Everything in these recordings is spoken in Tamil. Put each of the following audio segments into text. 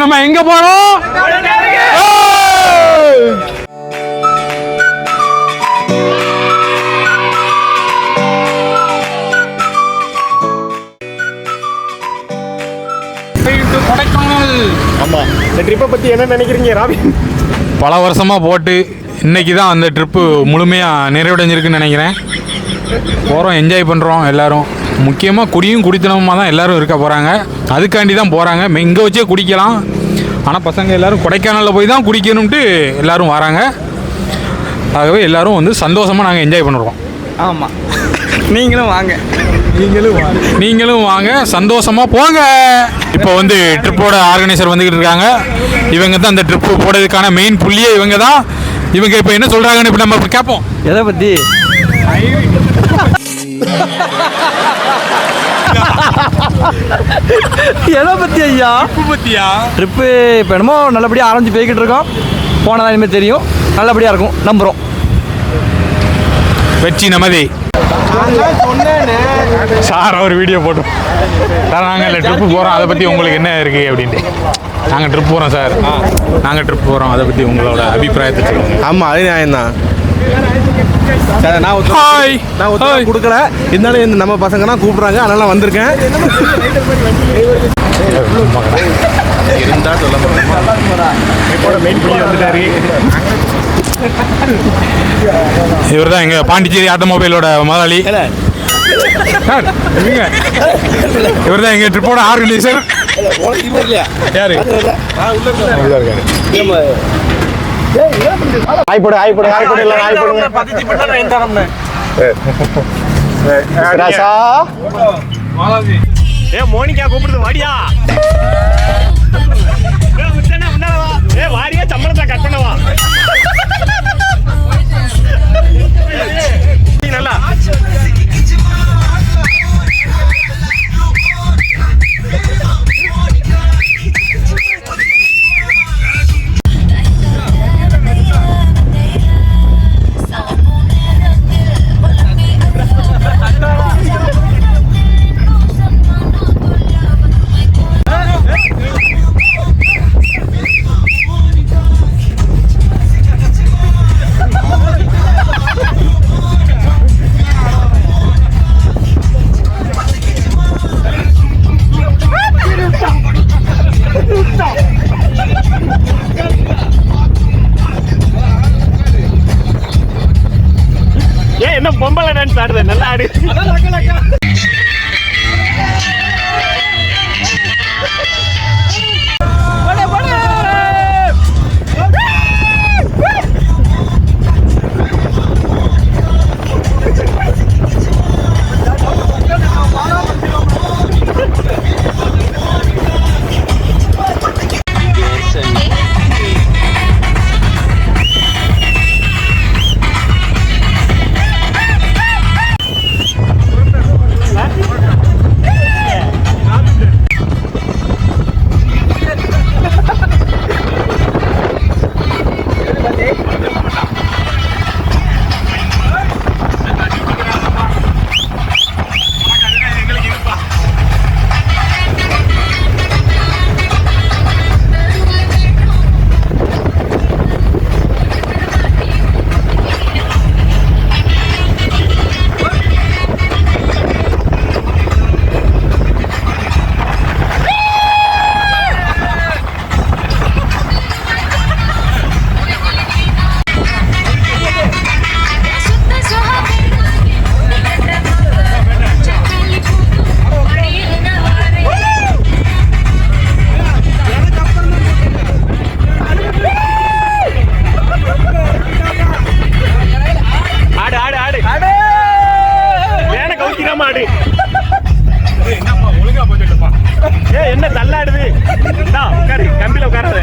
நம்ம எங்க போறோம்? கொடைக்கானல். ஆமா, இந்த ட்ரிப்பை பத்தி என்ன நினைக்கிறீங்க ராபின்? பல வருஷமா போட்டு இன்னைக்கு தான் அந்த ட்ரிப்பு முழுமையாக நிறைவடைஞ்சிருக்குன்னு நினைக்கிறேன். போகிறோம், என்ஜாய் பண்ணுறோம் எல்லோரும். முக்கியமாக குடியும் குடித்தனமாக தான் எல்லோரும் இருக்க போகிறாங்க. அதுக்காண்டி தான் போகிறாங்க. இங்கே வச்சே குடிக்கலாம், ஆனால் பசங்க எல்லோரும் கொடைக்கானலில் போய் தான் குடிக்கணும்ட்டு எல்லோரும் வராங்க. ஆகவே எல்லோரும் வந்து சந்தோஷமாக நாங்கள் என்ஜாய் பண்ணுறோம். ஆமாம், நீங்களும் வாங்க, நீங்களும் வாங்க, சந்தோஷமாக போங்க. இப்போ வந்து ட்ரிப்போட ஆர்கனைசர் வந்துக்கிட்டு இருக்காங்க. இவங்க தான் அந்த ட்ரிப்பு போடுறதுக்கான மெயின் புள்ளியே இவங்க தான். இவங்க இப்போ என்ன சொல்கிறாங்கன்னு இப்போ நம்ம கேட்போம். எதை பற்றி? எதை பற்றி ஐயா? பற்றியா? ட்ரிப்பு இப்போ என்னமோ நல்லபடியாக ஆரம்பிச்சு போய்கிட்டு இருக்கோம். போனதான் இனிமேல் தெரியும். நல்லபடியாக இருக்கும் நம்புகிறோம். வெற்றி நமதே. சார் ஒரு வீடியோ போட்டோம் சார், நாங்கள் இல்லை ட்ரிப்பு போகிறோம், அதை பற்றி உங்களுக்கு என்ன இருக்குது அப்படின்ட்டு. நாங்கள் ட்ரிப் போகிறோம் சார், நாங்கள் ட்ரிப் போகிறோம், அதை பற்றி உங்களோட அபிப்பிராயத்தை சொல்லுங்கள். ஆமாம், அது நியாயம் தான் சார். நான் கொடுக்கல, இருந்தாலும் நம்ம பசங்க தான் கூப்பிட்றாங்க, அதனால நான் வந்திருக்கேன். இருந்தா சொல்ல மெயின் பண்ணி வந்துட்டாரு. இவர் தான் எங்கள் பாண்டிச்சேரி ஆட்டோமொபைலோட முதலாளி சார். இவர் தான் எங்கள் ட்ரிப்போட ஆர்கனைசர். யாரு? ஆய்ப்படு ஆய்ப்படு ஆய்ப்படு இல்லை ஆய்ப்படுங்க. மோனிகா கூப்பிடுது, வாடியா வாரியா, சம்பளத்தை கட் பண்ணவா நல்லா. என்ன பொம்பளை டான்ஸ் ஆடுது, நல்லா ஆடு. என்ன தள்ளாடுது, உட்காரு, கம்பியில உட்காராத.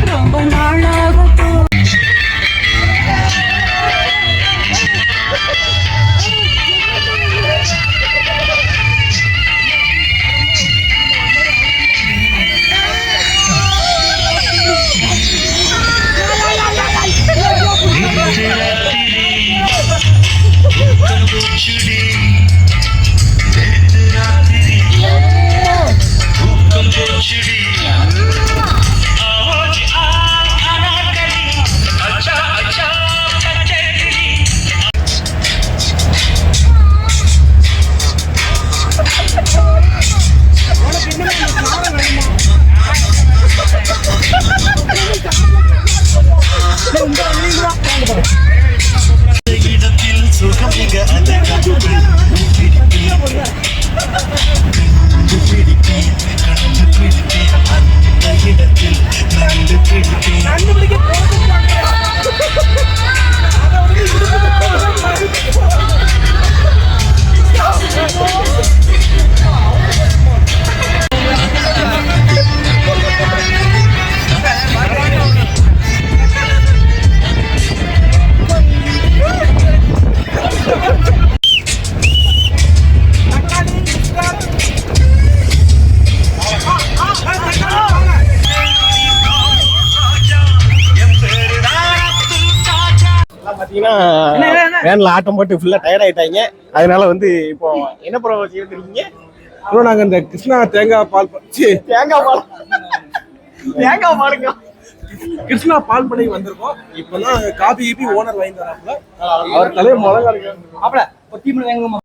ரொம்ப நாளாக பாத்தீங்கன்னா வேன்ல ஆட்டம் போட்டு ஃபுல்லா டயர்ட் ஆயிட்டாங்க. அதனால வந்து இப்போ என்ன ப்ரோக்ராம் செய்ய இருக்கீங்க ப்ரோ? நாங்க இந்த கிருஷ்ணா தேங்காய் பால் பாலுங்க கிருஷ்ணா பால் பண்ணைக்கு வந்திருக்கோம். இப்பதான் காபி ஓனர் வாங்கி தராப்புல. அவர் தலையை முழங்க அப்பல ஒரு டீம் வாங்குமா